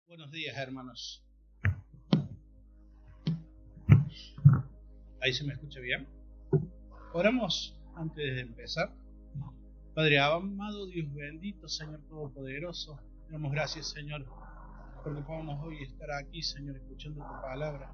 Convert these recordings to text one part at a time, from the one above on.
Buenos días, hermanos. ¿Ahí se me escucha bien? Oramos antes de empezar. Padre amado, Dios bendito, Señor Todopoderoso, damos gracias, Señor, porque podamos hoy estar aquí, Señor, escuchando tu palabra,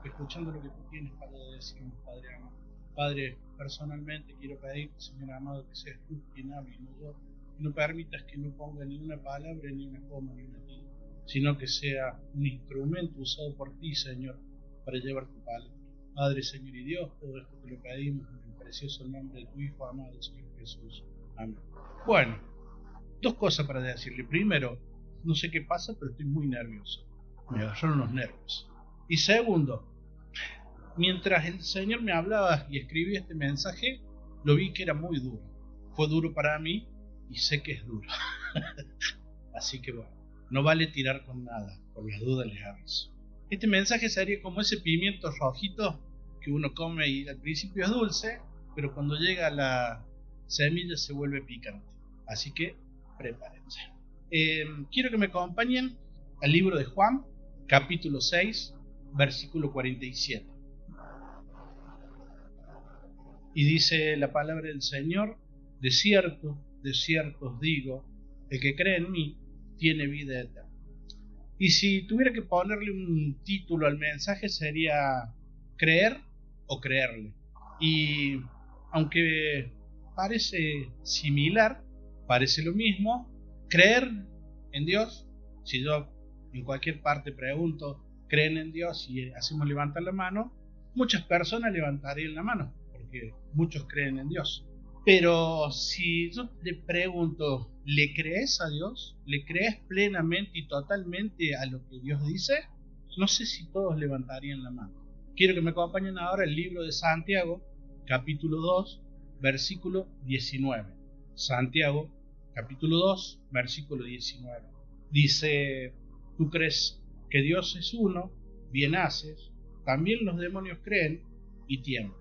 escuchando lo que tú tienes para decirnos, Padre amado. Padre, personalmente quiero pedirte, Señor amado, que seas tú quien hable y no yo, y no permitas que no ponga ni una palabra, ni una coma, ni una tilde, sino que sea un instrumento usado por ti, Señor, para llevar tu palabra. Padre, Señor y Dios, todo esto te lo pedimos en el precioso nombre de tu Hijo amado, Señor Jesús. Amén. Bueno, dos cosas para decirle. Primero, no sé qué pasa, pero estoy muy nervioso. Me agarraron los nervios. Y segundo, mientras el Señor me hablaba y escribía este mensaje, lo vi que era muy duro. Fue duro para mí y sé que es duro. Así que bueno, no vale tirar con nada, por las dudas les aviso. Este mensaje sería como ese pimiento rojito que uno come y al principio es dulce, pero cuando llega a la semilla se vuelve picante. Así que prepárense. Quiero que me acompañen al libro de Juan, capítulo 6, versículo 47. Y dice la palabra del Señor: de cierto os digo, el que cree en mí tiene vida eterna. Y si tuviera que ponerle un título al mensaje sería creer o creerle. Y aunque parece similar, parece lo mismo, creer en Dios, si yo en cualquier parte pregunto, ¿creen en Dios? Y hacemos levantar la mano, muchas personas levantarían la mano, porque muchos creen en Dios. Pero si yo le pregunto, ¿le crees a Dios? ¿Le crees plenamente y totalmente a lo que Dios dice? No sé si todos levantarían la mano. Quiero que me acompañen ahora al libro de Santiago, capítulo 2, versículo 19. Santiago, capítulo 2, versículo 19. Dice: tú crees que Dios es uno, bien haces, también los demonios creen y tiemblan.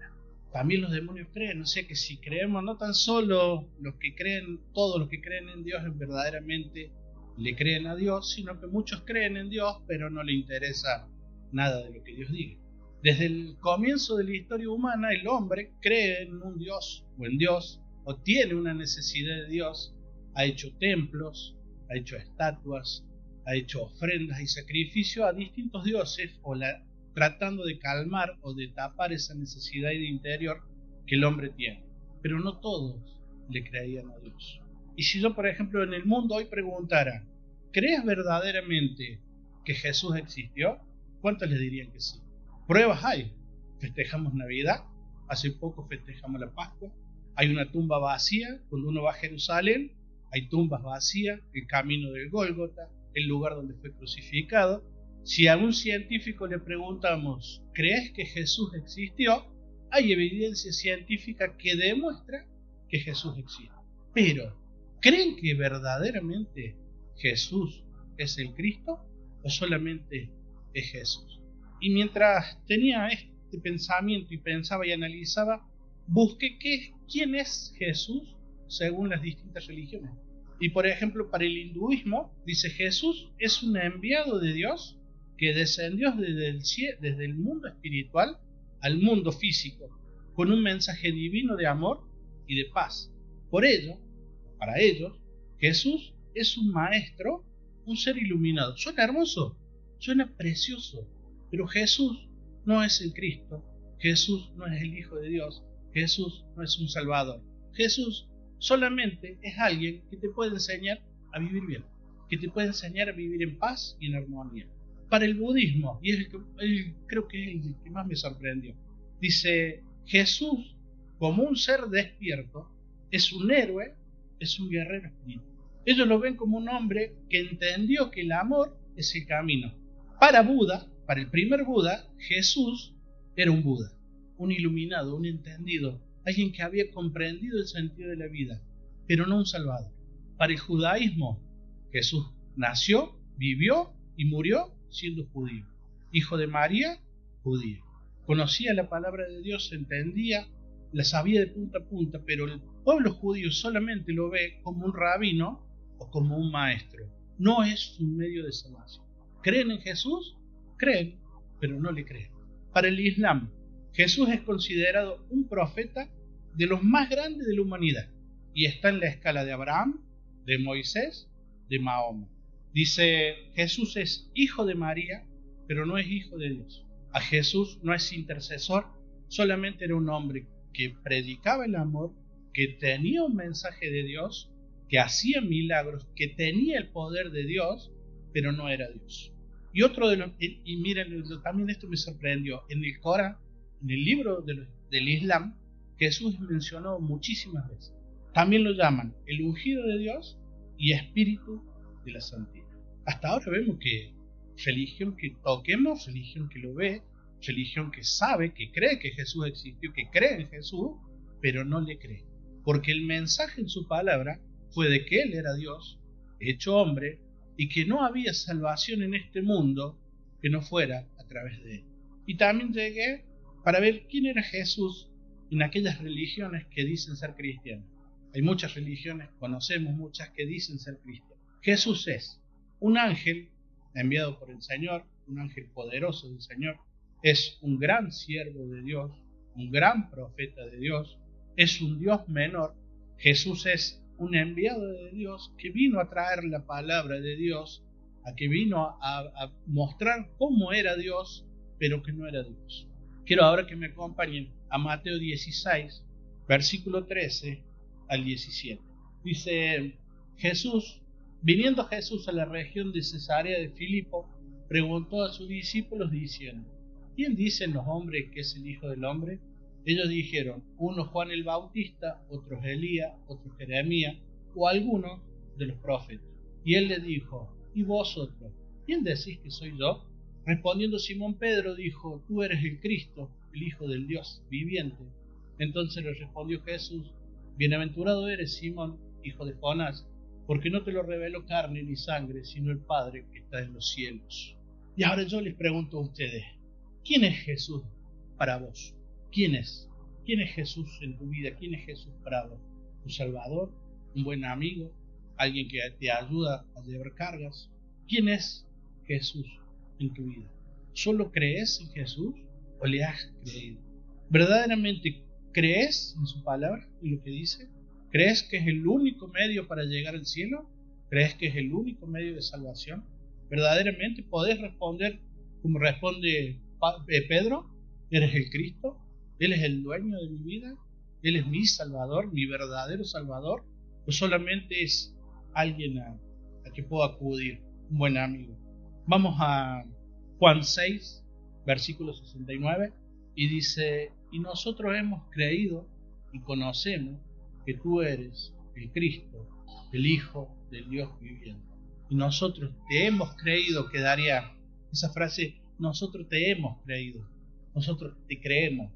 También los demonios creen, o sea que si creemos, no tan solo los que creen, todos los que creen en Dios verdaderamente le creen a Dios, sino que muchos creen en Dios, pero no le interesa nada de lo que Dios diga. Desde el comienzo de la historia humana, el hombre cree en un Dios o en Dios, o tiene una necesidad de Dios, ha hecho templos, ha hecho estatuas, ha hecho ofrendas y sacrificios a distintos dioses, tratando de calmar o de tapar esa necesidad de interior que el hombre tiene. Pero no todos le creían a Dios. Y si yo, por ejemplo, en el mundo hoy preguntara, ¿crees verdaderamente que Jesús existió? ¿Cuántos le dirían que sí? Pruebas hay. Festejamos Navidad, hace poco festejamos la Pascua, hay una tumba vacía, cuando uno va a Jerusalén, hay tumbas vacías, el camino del Gólgota, el lugar donde fue crucificado. Si a un científico le preguntamos, ¿crees que Jesús existió? Hay evidencia científica que demuestra que Jesús existe. Pero, ¿creen que verdaderamente Jesús es el Cristo o solamente es Jesús? Y mientras tenía este pensamiento y pensaba y analizaba, busqué quién es Jesús según las distintas religiones. Y por ejemplo, para el hinduismo, dice: Jesús es un enviado de Dios que descendió desde el mundo espiritual al mundo físico, con un mensaje divino de amor y de paz. Por ello, para ellos, Jesús es un maestro, un ser iluminado. Suena hermoso, suena precioso, pero Jesús no es el Cristo, Jesús no es el Hijo de Dios, Jesús no es un Salvador. Jesús solamente es alguien que te puede enseñar a vivir bien, que te puede enseñar a vivir en paz y en armonía. Para el budismo, y creo que es el que más me sorprendió, dice: Jesús, como un ser despierto, es un héroe, es un guerrero espiritual. Ellos lo ven como un hombre que entendió que el amor es el camino. Para Buda, para el primer Buda, Jesús era un Buda, un iluminado, un entendido, alguien que había comprendido el sentido de la vida, pero no un salvador. Para el judaísmo, Jesús nació, vivió y murió siendo judío, hijo de María, judío. Conocía la palabra de Dios, entendía, la sabía de punta a punta, pero el pueblo judío solamente lo ve como un rabino o como un maestro. No es un medio de salvación. ¿Creen en Jesús? Creen, pero no le creen. Para el Islam, Jesús es considerado un profeta de los más grandes de la humanidad y está en la escala de Abraham, de Moisés, de Mahoma. Dice, Jesús es hijo de María, pero no es hijo de Dios. A Jesús no es intercesor, solamente era un hombre que predicaba el amor, que tenía un mensaje de Dios, que hacía milagros, que tenía el poder de Dios, pero no era Dios. Y otro de los, y miren, también esto me sorprendió, en el Corán, en el libro del Islam, Jesús es mencionado muchísimas veces. También lo llaman el ungido de Dios y espíritu de la santidad. Hasta ahora vemos que religión que toquemos, religión que lo ve, religión que sabe, que cree que Jesús existió, que cree en Jesús, pero no le cree. Porque el mensaje en su palabra fue de que Él era Dios, hecho hombre, y que no había salvación en este mundo que no fuera a través de Él. Y también llegué para ver quién era Jesús en aquellas religiones que dicen ser cristianas. Hay muchas religiones, conocemos muchas que dicen ser cristianas. Jesús es un ángel enviado por el Señor, un ángel poderoso del Señor, es un gran siervo de Dios, un gran profeta de Dios, es un Dios menor. Jesús es un enviado de Dios que vino a traer la palabra de Dios, a que vino a mostrar cómo era Dios, pero que no era Dios. Quiero ahora que me acompañen a Mateo 16, versículo 13 al 17. Dice, viniendo Jesús a la región de Cesarea de Filipo, preguntó a sus discípulos diciendo, ¿quién dicen los hombres que es el Hijo del Hombre? Ellos dijeron, uno Juan el Bautista, otros Elías, otros Jeremías, o alguno de los profetas. Y él les dijo, ¿y vosotros? ¿Quién decís que soy yo? Respondiendo Simón Pedro dijo, tú eres el Cristo, el Hijo del Dios viviente. Entonces le respondió Jesús, bienaventurado eres Simón, hijo de Jonás, porque no te lo reveló carne ni sangre, sino el Padre que está en los cielos. Y ahora yo les pregunto a ustedes, ¿quién es Jesús para vos? ¿Quién es? ¿Quién es Jesús en tu vida? ¿Quién es Jesús para vos? ¿Tu Salvador? ¿Un buen amigo? ¿Alguien que te ayuda a llevar cargas? ¿Quién es Jesús en tu vida? ¿Solo crees en Jesús o le has creído? ¿Verdaderamente crees en su palabra, en lo que dice? ¿Crees que es el único medio para llegar al cielo? ¿Crees que es el único medio de salvación? ¿Verdaderamente podés responder como responde Pedro? ¿Eres el Cristo? ¿Él es el dueño de mi vida? ¿Él es mi Salvador, mi verdadero Salvador? ¿O solamente es alguien a que puedo acudir, un buen amigo? Vamos a Juan 6, versículo 69, y dice, y nosotros hemos creído y conocemos que tú eres el Cristo, el Hijo del Dios viviente. Y nosotros te hemos creído, quedaría esa frase, nosotros te hemos creído, nosotros te creemos.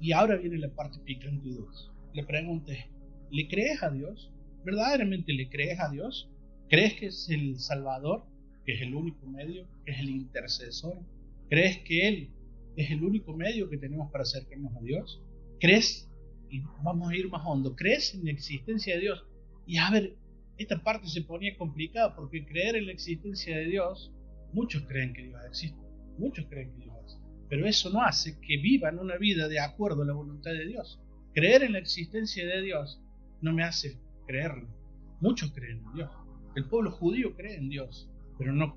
Y ahora viene la parte picante y dulce. La pregunta es, ¿le crees a Dios? ¿Verdaderamente le crees a Dios? ¿Crees que es el Salvador, que es el único medio, que es el intercesor? ¿Crees que Él es el único medio que tenemos para acercarnos a Dios? ¿Crees? Y vamos a ir más hondo. ¿Crees en la existencia de Dios? Y a ver, esta parte se ponía complicada porque creer en la existencia de Dios, muchos creen que Dios existe, muchos creen que Dios existe, pero eso no hace que vivan una vida de acuerdo a la voluntad de Dios. Creer en la existencia de Dios no me hace creerlo. Muchos creen en Dios. El pueblo judío cree en Dios, pero no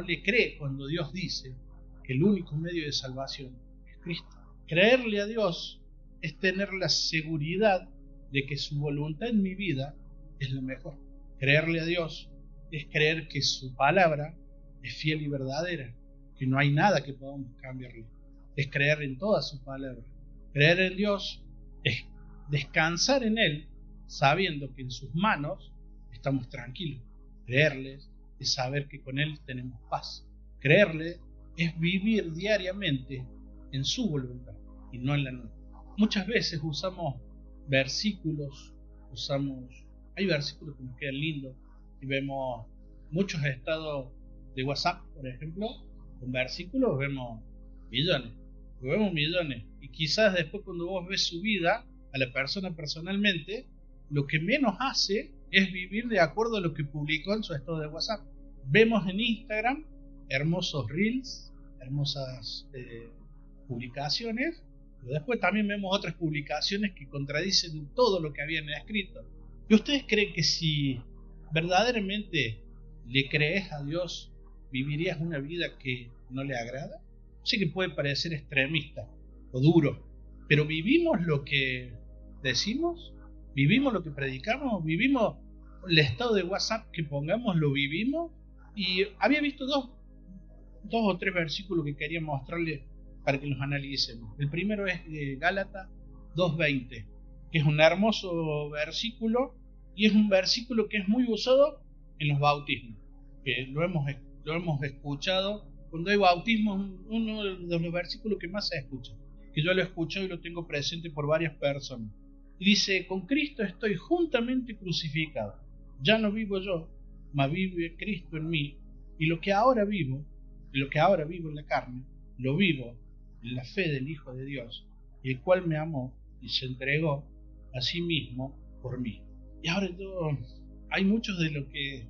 le cree cuando Dios dice que el único medio de salvación es Cristo. Creerle a Dios es tener la seguridad de que su voluntad en mi vida es la mejor. Creerle a Dios es creer que su palabra es fiel y verdadera, que no hay nada que podamos cambiarle. Es creer en toda su palabra. Creer en Dios es descansar en Él, sabiendo que en sus manos estamos tranquilos. Creerle es saber que con Él tenemos paz. Creerle es vivir diariamente en su voluntad y no en la nuestra. Muchas veces usamos versículos, hay versículos que nos quedan lindos y vemos muchos estados de WhatsApp, por ejemplo, con versículos vemos millones, y quizás después cuando vos ves su vida, a la persona personalmente, lo que menos hace es vivir de acuerdo a lo que publicó en su estado de WhatsApp. Vemos en Instagram hermosos reels, hermosas publicaciones, pero después también vemos otras publicaciones que contradicen todo lo que habían escrito. ¿Y ustedes creen que si verdaderamente le crees a Dios, vivirías una vida que no le agrada? Sí que puede parecer extremista o duro, pero ¿vivimos lo que decimos? ¿Vivimos lo que predicamos? ¿Vivimos el estado de WhatsApp que pongamos? ¿Lo vivimos? Y había visto dos o tres versículos que quería mostrarles para que los analicemos. El primero es de Gálatas 2:20, que es un hermoso versículo y es un versículo que es muy usado en los bautismos, que lo hemos escuchado. Cuando hay bautismo es uno de los versículos que más se escucha, que yo lo he escuchado y lo tengo presente por varias personas. Y dice: con Cristo estoy juntamente crucificado, ya no vivo yo, mas vive Cristo en mí, y lo que ahora vivo en la carne, lo vivo en la fe del Hijo de Dios, el cual me amó y se entregó a sí mismo por mí. Y ahora hay muchos de los que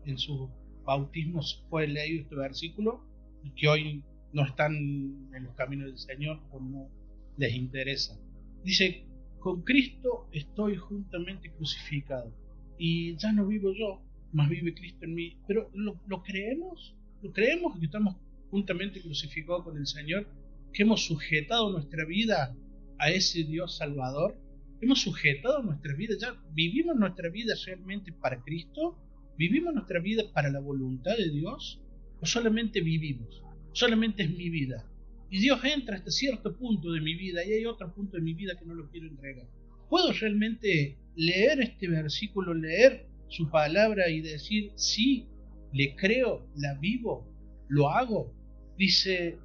en sus bautismos fue leído este versículo y que hoy no están en los caminos del Señor o no les interesa. Dice: con Cristo estoy juntamente crucificado, y ya no vivo yo, mas vive Cristo en mí. Pero ¿lo creemos? ¿Lo creemos que estamos juntamente crucificados con el Señor? ¿Que hemos sujetado nuestra vida a ese Dios Salvador? ¿Hemos sujetado nuestra vida? ¿Ya vivimos nuestra vida realmente para Cristo? ¿Vivimos nuestra vida para la voluntad de Dios? ¿O solamente vivimos? Solamente es mi vida. Y Dios entra hasta cierto punto de mi vida y hay otro punto de mi vida que no lo quiero entregar. ¿Puedo realmente leer este versículo, leer su palabra y decir: sí, le creo, la vivo, lo hago? Dice: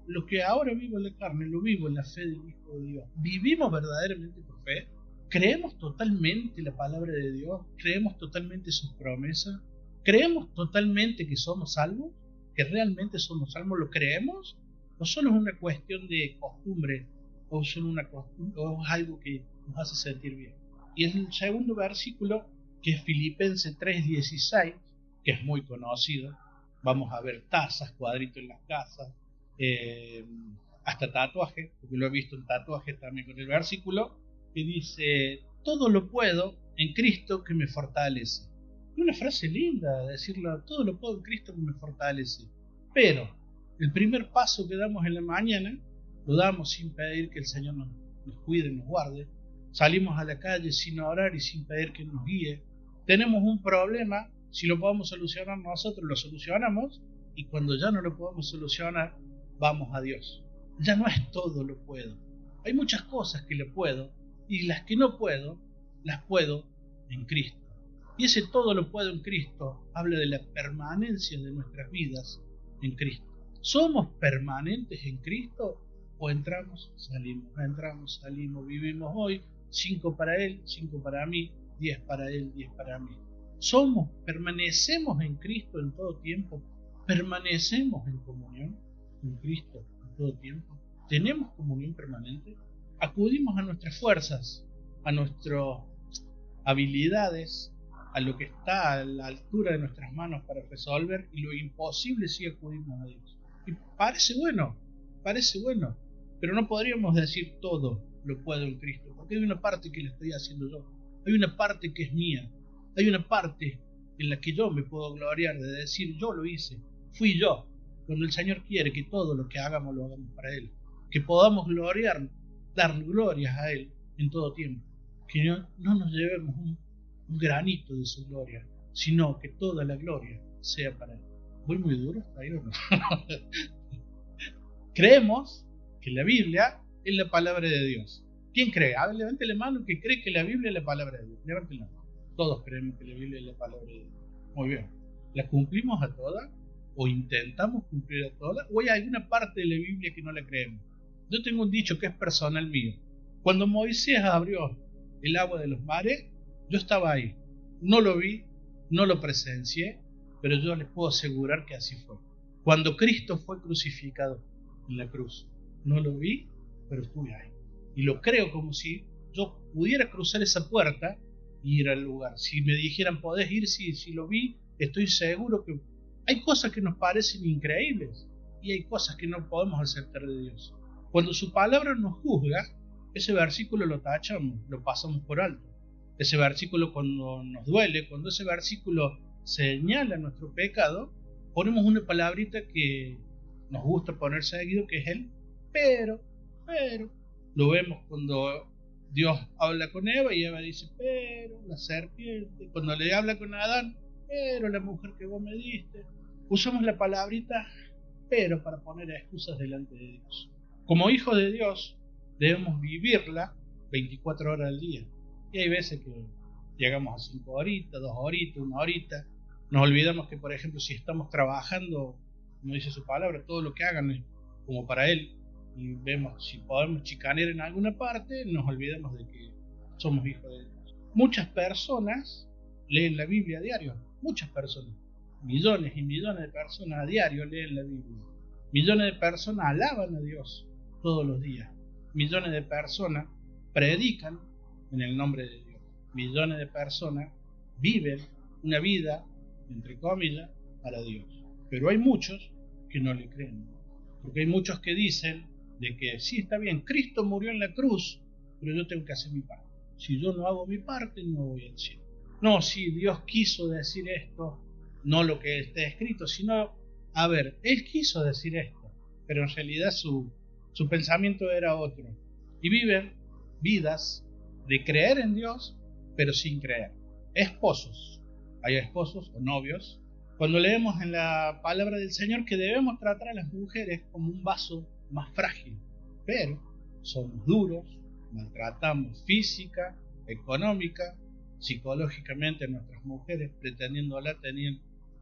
lo que ahora vivo en la carne, lo vivo en la fe del Hijo de Dios. ¿Vivimos verdaderamente por fe? ¿Creemos totalmente la palabra de Dios? ¿Creemos totalmente sus promesas? ¿Creemos totalmente que somos salvos? ¿Que realmente somos salvos? ¿Lo creemos? ¿O solo es una cuestión de costumbre? ¿O es algo que nos hace sentir bien? Y el segundo versículo, que es Filipenses 3:16, que es muy conocido. Vamos a ver tazas, cuadritos en las casas, hasta tatuajes, porque lo he visto en tatuajes también con el versículo, que dice: todo lo puedo en Cristo que me fortalece. Es una frase linda decirlo: todo lo puedo en Cristo que me fortalece. Pero el primer paso que damos en la mañana lo damos sin pedir que el Señor nos cuide, nos guarde. Salimos a la calle sin orar y sin pedir que nos guíe. Tenemos un problema, si lo podemos solucionar nosotros, lo solucionamos, y cuando ya no lo podemos solucionar, vamos a Dios. Ya no es todo lo puedo. Hay muchas cosas que le puedo, y las que no puedo, las puedo en Cristo. Y ese todo lo puedo en Cristo habla de la permanencia de nuestras vidas en Cristo. ¿Somos permanentes en Cristo o entramos, salimos, vivimos hoy 5 para Él, 5 para mí, 10 para Él, 10 para mí? Permanecemos en Cristo en todo tiempo, permanecemos en comunión con Cristo en todo tiempo, tenemos comunión permanente, acudimos a nuestras fuerzas, a nuestras habilidades, a lo que está a la altura de nuestras manos para resolver, y lo imposible sí acudimos a Dios. Y parece bueno, pero no podríamos decir todo lo puedo en Cristo, porque hay una parte que le estoy haciendo yo, hay una parte que es mía, hay una parte en la que yo me puedo gloriar de decir: yo lo hice, fui yo. Cuando el Señor quiere que todo lo que hagamos lo hagamos para Él, que podamos dar glorias a Él en todo tiempo, que no nos llevemos un granito de su gloria, sino que toda la gloria sea para Él. ¿Voy muy duro hasta ahí o no? Creemos que la Biblia es la palabra de Dios. ¿Quién cree? A ver, levante la mano que cree que la Biblia es la palabra de Dios. Levante la mano. Todos creemos que la Biblia es la palabra de Dios. Muy bien. ¿La cumplimos a todas? ¿O intentamos cumplir a todas? ¿O hay alguna parte de la Biblia que no la creemos? Yo tengo un dicho que es personal mío. Cuando Moisés abrió el agua de los mares, yo estaba ahí. No lo vi, no lo presencié, pero yo les puedo asegurar que así fue. Cuando Cristo fue crucificado en la cruz, no lo vi, pero estuve ahí. Y lo creo como si yo pudiera cruzar esa puerta e ir al lugar. Si me dijeran: ¿podés ir? Sí, si lo vi, estoy seguro que Hay cosas que nos parecen increíbles y hay cosas que no podemos aceptar de Dios. Cuando su palabra nos juzga, ese versículo lo tachamos, lo pasamos por alto. Ese versículo cuando nos duele, cuando ese versículo señala nuestro pecado, ponemos una palabrita que nos gusta poner seguido, que es el pero. Lo vemos cuando Dios habla con Eva y Eva dice, pero la serpiente. Cuando le habla con Adán, pero la mujer que vos me diste. Usamos la palabrita pero para poner excusas delante de Dios. Como hijos de Dios debemos vivirla 24 horas al día. Y hay veces que llegamos a 5 horitas, 2 horitas, 1 horita. Nos olvidamos que, por ejemplo, si estamos trabajando, como dice su palabra, todo lo que hagan es como para Él. Y vemos si podemos chicanear en alguna parte, nos olvidamos de que somos hijos de Dios. Muchas personas leen la Biblia a diario. Muchas personas. Millones y millones de personas a diario leen la Biblia. Millones de personas alaban a Dios todos los días. Millones de personas predican en el nombre de Dios. Millones de personas viven una vida, entre comillas, para Dios. Pero hay muchos que no le creen. Porque hay muchos que dicen de que sí, está bien, Cristo murió en la cruz, pero yo tengo que hacer mi parte. Si yo no hago mi parte, no voy al cielo. No, si Dios quiso decir esto, no lo que está escrito, sino, a ver, Él quiso decir esto, pero en realidad su pensamiento era otro. Y viven vidas de creer en Dios, pero sin creer. Esposos, hay esposos o novios. Cuando leemos en la palabra del Señor que debemos tratar a las mujeres como un vaso más frágil, pero somos duros, maltratamos física, económica, psicológicamente a nuestras mujeres, pretendiéndola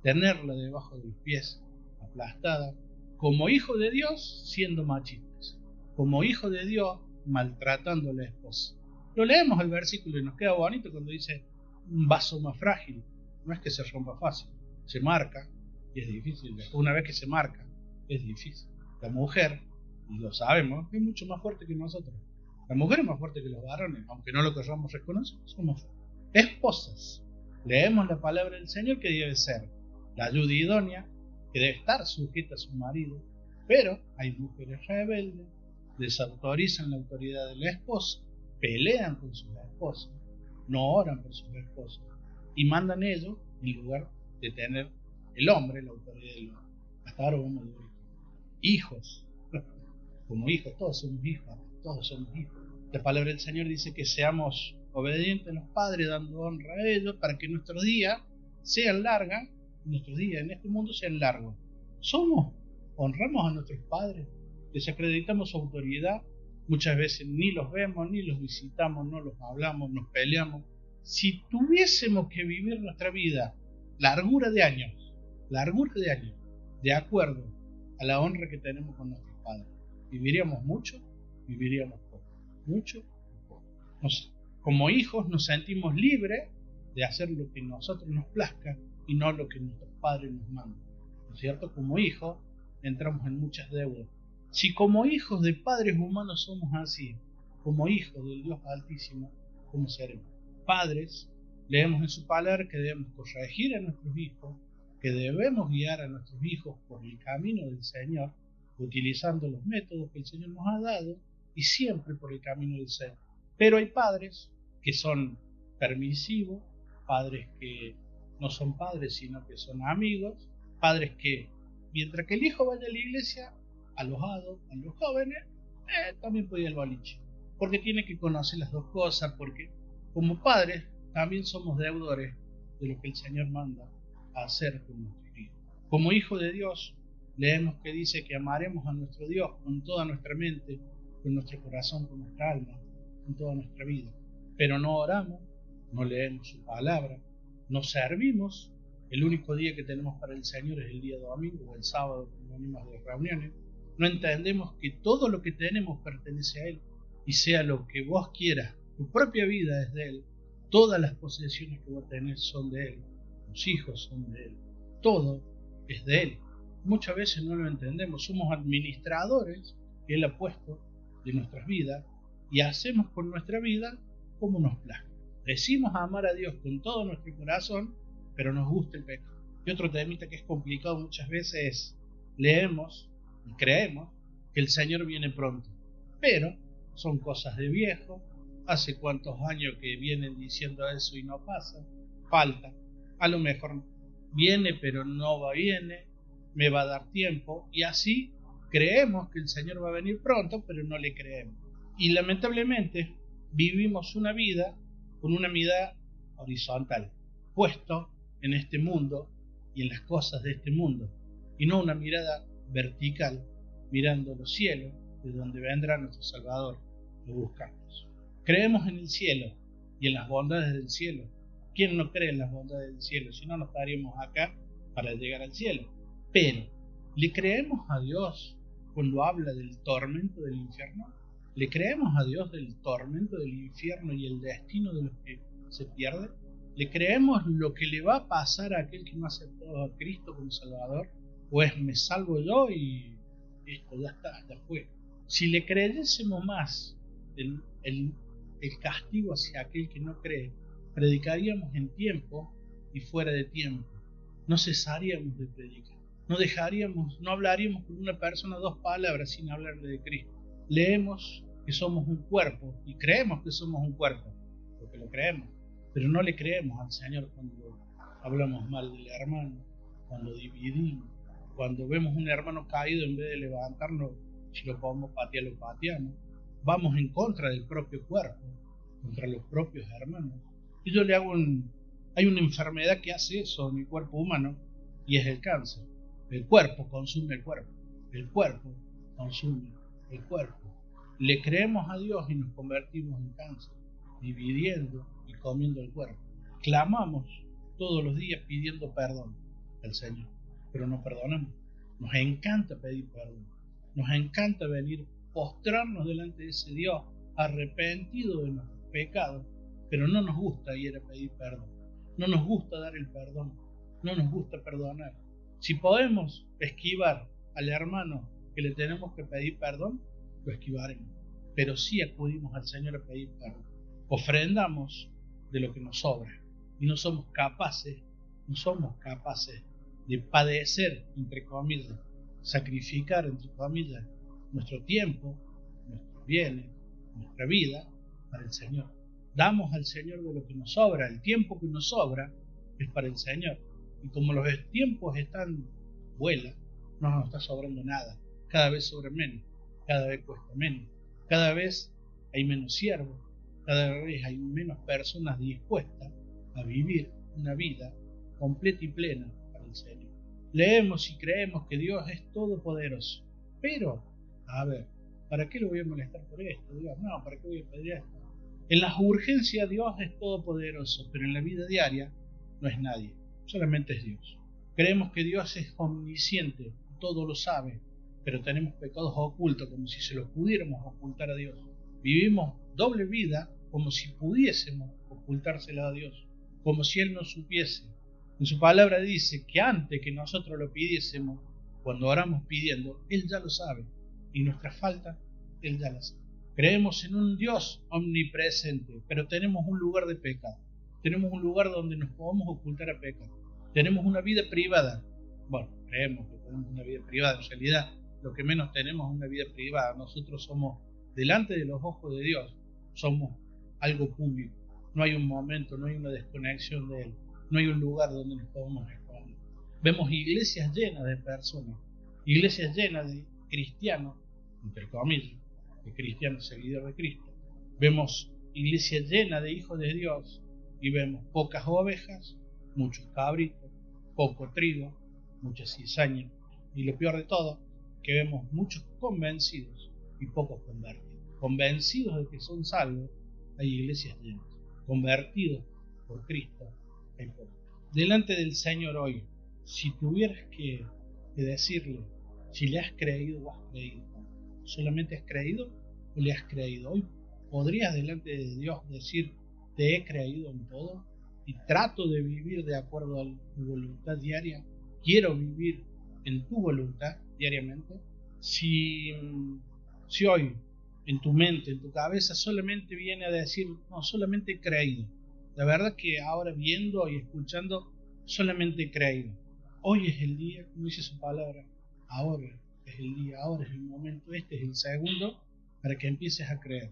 tenerla debajo de los pies, aplastada, como hijo de Dios siendo machistas, como hijo de Dios maltratando a la esposa. Lo leemos el versículo y nos queda bonito cuando dice un vaso más frágil. No es que se rompa fácil, se marca y es difícil. Una vez que se marca, es difícil. La mujer, y lo sabemos, es mucho más fuerte que nosotros. La mujer es más fuerte que los varones, aunque no lo queramos reconocer, somos fuertes. Esposas, leemos la palabra del Señor que debe ser la ayuda idónea, que debe estar sujeta a su marido, pero hay mujeres rebeldes, desautorizan la autoridad de la esposa, pelean con sus esposas, no oran por sus esposas y mandan ellos en lugar de tener el hombre la autoridad del hombre. Hasta ahora vamos a ver hijos, como hijos, todos somos hijos, todos somos hijos. La palabra del Señor dice que seamos obedientes a los padres, dando honra a ellos, para que nuestros días sean largos, nuestros días en este mundo sean largos. Honramos a nuestros padres, desacreditamos su autoridad, muchas veces ni los vemos, ni los visitamos, no los hablamos, nos peleamos. Si tuviésemos que vivir nuestra vida largura de años, de acuerdo a la honra que tenemos con nuestros padres, ¿viviríamos mucho? ¿Viviríamos poco? ¿Mucho o poco? Como hijos nos sentimos libres de hacer lo que a nosotros nos plazca y no lo que nuestros padres nos mandan. ¿No es cierto? Como hijos entramos en muchas deudas. Si como hijos de padres humanos somos así, como hijos del Dios Altísimo, ¿cómo seremos? Padres, leemos en su palabra que debemos corregir a nuestros hijos, que debemos guiar a nuestros hijos por el camino del Señor, utilizando los métodos que el Señor nos ha dado y siempre por el camino del Señor. Pero hay padres que son permisivos, padres que no son padres sino que son amigos, padres que mientras que el hijo vaya a la iglesia, alojado a los jóvenes, también puede ir al boliche, porque tiene que conocer las dos cosas, porque como padres también somos deudores de lo que el Señor manda a hacer con nuestros hijos. Como hijos de Dios, leemos que dice que amaremos a nuestro Dios con toda nuestra mente, con nuestro corazón, con nuestra alma, con toda nuestra vida. Pero no oramos, no leemos su palabra, no servimos. El único día que tenemos para el Señor es el día domingo o el sábado, cuando venimos de reuniones. No entendemos que todo lo que tenemos pertenece a Él y sea lo que vos quieras, tu propia vida es de Él, todas las posesiones que vos tenés son de Él, tus hijos son de Él, todo es de Él. Muchas veces no lo entendemos, somos administradores que Él ha puesto de nuestras vidas y hacemos con nuestra vida como nos plazca. Decimos amar a Dios con todo nuestro corazón, pero nos gusta el pecado. Y otro temita que es complicado muchas veces es, leemos y creemos que el Señor viene pronto, pero son cosas de viejo, hace cuántos años que vienen diciendo eso y no pasa, falta, a lo mejor viene pero no viene, me va a dar tiempo, y así creemos que el Señor va a venir pronto, pero no le creemos. Y lamentablemente vivimos una vida con una mirada horizontal, puesto en este mundo y en las cosas de este mundo, y no una mirada vertical, mirando los cielos, de donde vendrá nuestro Salvador. Lo buscamos. Creemos en el cielo y en las bondades del cielo. ¿Quién no cree en las bondades del cielo? Si no, no estaríamos acá para llegar al cielo. Pero, ¿le creemos a Dios cuando habla del tormento del infierno? ¿Le creemos a Dios del tormento del infierno y el destino de los que se pierden? ¿Le creemos lo que le va a pasar a aquel que no ha aceptado a Cristo como Salvador? ¿O es me salvo yo y esto ya está, ya fue? Si le creyésemos más el castigo hacia aquel que no cree, predicaríamos en tiempo y fuera de tiempo. No cesaríamos de predicar. No hablaríamos con una persona 2 palabras sin hablarle de Cristo. Leemos que somos un cuerpo y creemos que somos un cuerpo, porque lo creemos, pero no le creemos al Señor cuando hablamos mal del hermano, cuando dividimos, cuando vemos un hermano caído, en vez de levantarnos, si lo podemos patear, lo pateamos. Vamos en contra del propio cuerpo, contra los propios hermanos. Y yo le hago hay una enfermedad que hace eso en el cuerpo humano, y es el cáncer. El cuerpo consume el cuerpo, el cuerpo consume el cuerpo. Le creemos a Dios y nos convertimos en cáncer, dividiendo y comiendo el cuerpo. Clamamos todos los días pidiendo perdón al Señor, pero no perdonamos. Nos encanta pedir perdón, nos encanta venir, postrarnos delante de ese Dios arrepentido de nuestros pecados, pero no nos gusta ir a pedir perdón, no nos gusta dar el perdón, no nos gusta perdonar. Si podemos esquivar al hermano que le tenemos que pedir perdón, lo esquivaremos, pero sí acudimos al Señor a pedir perdón. Ofrendamos de lo que nos sobra y no somos capaces de padecer, entre comillas, sacrificar, entre comillas, nuestro tiempo, nuestros bienes, nuestra vida para el Señor. Damos al Señor de lo que nos sobra. El tiempo que nos sobra es para el Señor, y como los tiempos están vuela, no nos está sobrando nada. Cada vez sobra menos, cada vez cuesta menos, cada vez hay menos siervos, cada vez hay menos personas dispuestas a vivir una vida completa y plena para el Señor. Leemos y creemos que Dios es todopoderoso, pero, a ver, ¿para qué lo voy a molestar por esto? Dios, no, ¿para qué voy a pedir esto? En las urgencias Dios es todopoderoso, pero en la vida diaria no es nadie, solamente es Dios. Creemos que Dios es omnisciente, todo lo sabe, pero tenemos pecados ocultos como si se los pudiéramos ocultar a Dios. Vivimos doble vida como si pudiésemos ocultársela a Dios, como si Él no supiese. En su palabra dice que antes que nosotros lo pidiésemos, cuando oramos pidiendo, Él ya lo sabe, y nuestras faltas, Él ya las sabe. Creemos en un Dios omnipresente, pero tenemos un lugar de pecado. Tenemos un lugar donde nos podemos ocultar a pecado. Tenemos una vida privada. Bueno, creemos que tenemos una vida privada. En realidad, lo que menos tenemos es una vida privada. Nosotros somos, delante de los ojos de Dios, somos algo público. No hay un momento, no hay una desconexión de Él. No hay un lugar donde nos podemos esconder. Vemos iglesias llenas de personas, iglesias llenas de cristianos, entre comillas, de cristianos seguidores de Cristo. Vemos iglesias llenas de hijos de Dios y vemos pocas ovejas, muchos cabritos, poco trigo, muchas cizañas, y lo peor de todo, que vemos muchos convencidos y pocos convertidos. Convencidos de que son salvos, hay iglesias llenas. Convertidos por Cristo, hay pocos. Delante del Señor hoy, si tuvieras que decirle si le has creído o has creído, ¿solamente has creído o le has creído? Hoy podrías delante de Dios decir, te he creído en todo y trato de vivir de acuerdo a tu voluntad diaria. Quiero vivir en tu voluntad diariamente. Si hoy en tu mente, en tu cabeza solamente viene a decir, no, solamente he creído. La verdad que ahora viendo y escuchando, solamente he creído. Hoy es el día, como dice su palabra, ahora es el día, ahora es el momento, este es el segundo, para que empieces a creer,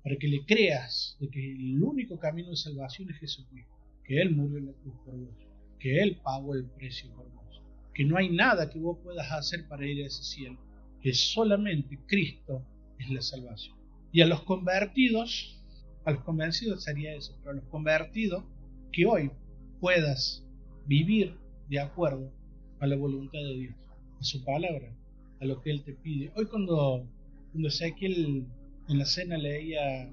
para que le creas de que el único camino de salvación es Jesucristo, que Él murió en la cruz por vos, que Él pagó el precio por vos, que no hay nada que vos puedas hacer para ir a ese cielo, que solamente Cristo es la salvación. Y a los convertidos, a los convencidos sería eso, pero a los convertidos, que hoy puedas vivir de acuerdo a la voluntad de Dios, a su palabra, a lo que Él te pide. Hoy cuando Ezequiel en la cena leía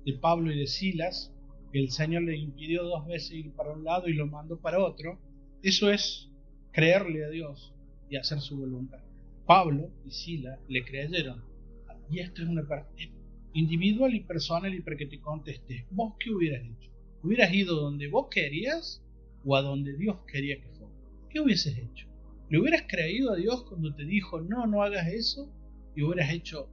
de Pablo y de Silas, que el Señor le impidió 2 veces ir para un lado y lo mandó para otro, eso es creerle a Dios y hacer su voluntad. Pablo y Silas le creyeron. Y esto es una parte individual y personal, y para que te contestes, ¿vos qué hubieras hecho? ¿Hubieras ido donde vos querías o a donde Dios quería que fuera? ¿Qué hubieses hecho? ¿Le hubieras creído a Dios cuando te dijo no hagas eso? Y hubieras hecho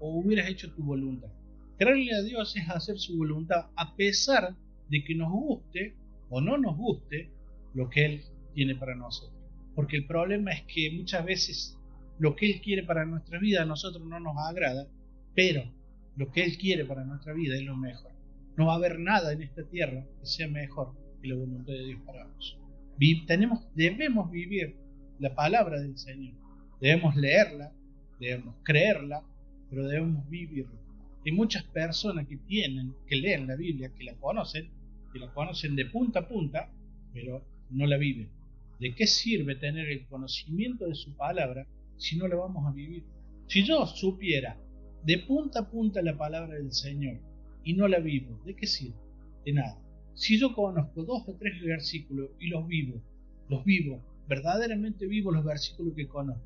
tu voluntad. Creerle a Dios es hacer su voluntad a pesar de que nos guste o no nos guste lo que Él tiene para nosotros. Porque el problema es que muchas veces lo que Él quiere para nuestra vida a nosotros no nos agrada, pero lo que Él quiere para nuestra vida es lo mejor. No va a haber nada en esta tierra que sea mejor que la voluntad de Dios para nosotros. Debemos vivir la palabra del Señor. Debemos leerla, debemos creerla, pero debemos vivirla. Hay muchas personas que leen la Biblia, que la conocen de punta a punta, pero no la viven. ¿De qué sirve tener el conocimiento de su palabra si no la vamos a vivir? Si yo supiera de punta a punta la palabra del Señor y no la vivo, ¿de qué sirve? De nada. Si yo conozco 2 o 3 versículos y los vivo, verdaderamente vivo los versículos que conozco,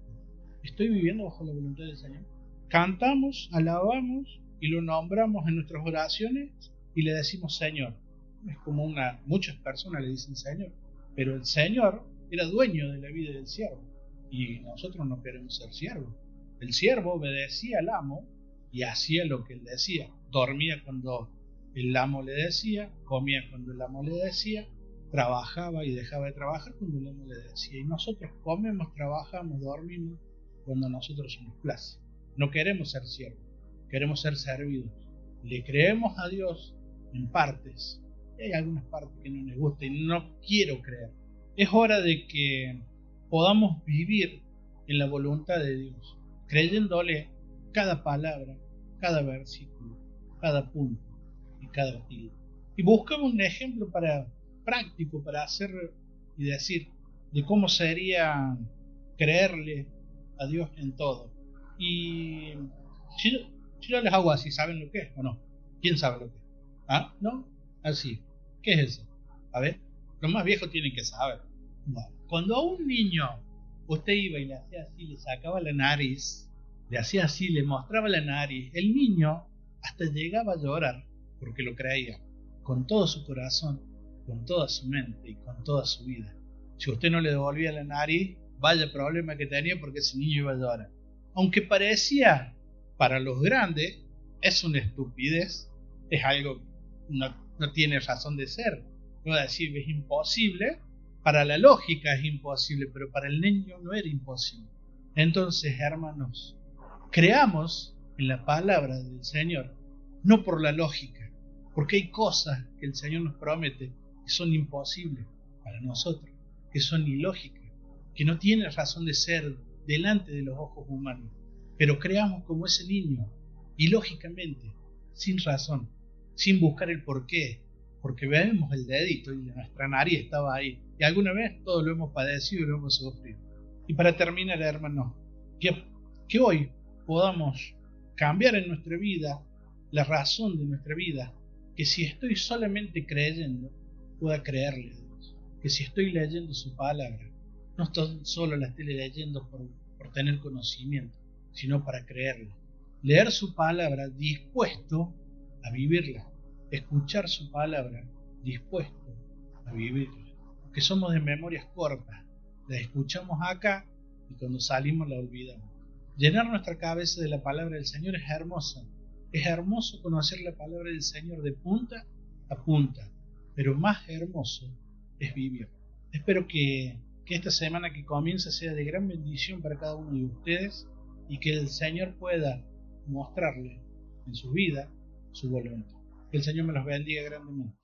¿estoy viviendo bajo la voluntad del Señor? Cantamos, alabamos y lo nombramos en nuestras oraciones y le decimos Señor. Es como muchas personas le dicen Señor, pero el Señor era dueño de la vida del siervo y nosotros no queremos ser siervos. El siervo obedecía al amo y hacía lo que él decía. Dormía cuando el amo le decía, comía cuando el amo le decía, trabajaba y dejaba de trabajar cuando el amo le decía. Y nosotros comemos, trabajamos, dormimos cuando a nosotros nos place. No queremos ser siervos, queremos ser servidos. Le creemos a Dios en partes. Y hay algunas partes que no nos gustan y no quiero creer. Es hora de que podamos vivir en la voluntad de Dios, creyéndole cada palabra, cada versículo, cada punto y cada tilde. Y buscamos un ejemplo práctico para hacer y decir de cómo sería creerle a Dios en todo. Y si yo les hago así, ¿saben lo que es o no? ¿Quién sabe lo que es? ¿Ah? ¿No? Así. ¿Qué es eso? A ver, los más viejos tienen que saber. Bueno, cuando a un niño usted iba y le hacía así, le sacaba la nariz, le hacía así, le mostraba la nariz, el niño hasta llegaba a llorar porque lo creía, con todo su corazón, con toda su mente y con toda su vida. Si usted no le devolvía la nariz, vaya problema que tenía porque ese niño iba a llorar. Aunque parecía para los grandes, es una estupidez, es algo que no tiene razón de ser. No voy a decir que es imposible, para la lógica es imposible, pero para el niño no era imposible. Entonces, hermanos, creamos en la palabra del Señor, no por la lógica, porque hay cosas que el Señor nos promete que son imposibles para nosotros, que son ilógicas, que no tienen razón de ser delante de los ojos humanos, pero creamos como ese niño, ilógicamente, sin razón, sin buscar el porqué, porque vemos el dedito y nuestra nariz estaba ahí, y alguna vez todos lo hemos padecido y lo hemos sufrido. Y para terminar, hermanos, que hoy podamos cambiar en nuestra vida la razón de nuestra vida, que si estoy solamente creyendo, pueda creerle a Dios, que si estoy leyendo su palabra, no solo la esté leyendo por tener conocimiento, sino para creerla. Leer su palabra dispuesto a vivirla, escuchar su palabra dispuesto a vivirla, porque somos de memorias cortas, la escuchamos acá y cuando salimos la olvidamos. Llenar nuestra cabeza de la palabra del Señor es hermosa. Es hermoso conocer la palabra del Señor de punta a punta, pero más hermoso es vivir. Espero que Que esta semana que comienza sea de gran bendición para cada uno de ustedes y que el Señor pueda mostrarle en su vida su voluntad. Que el Señor me los bendiga grandemente.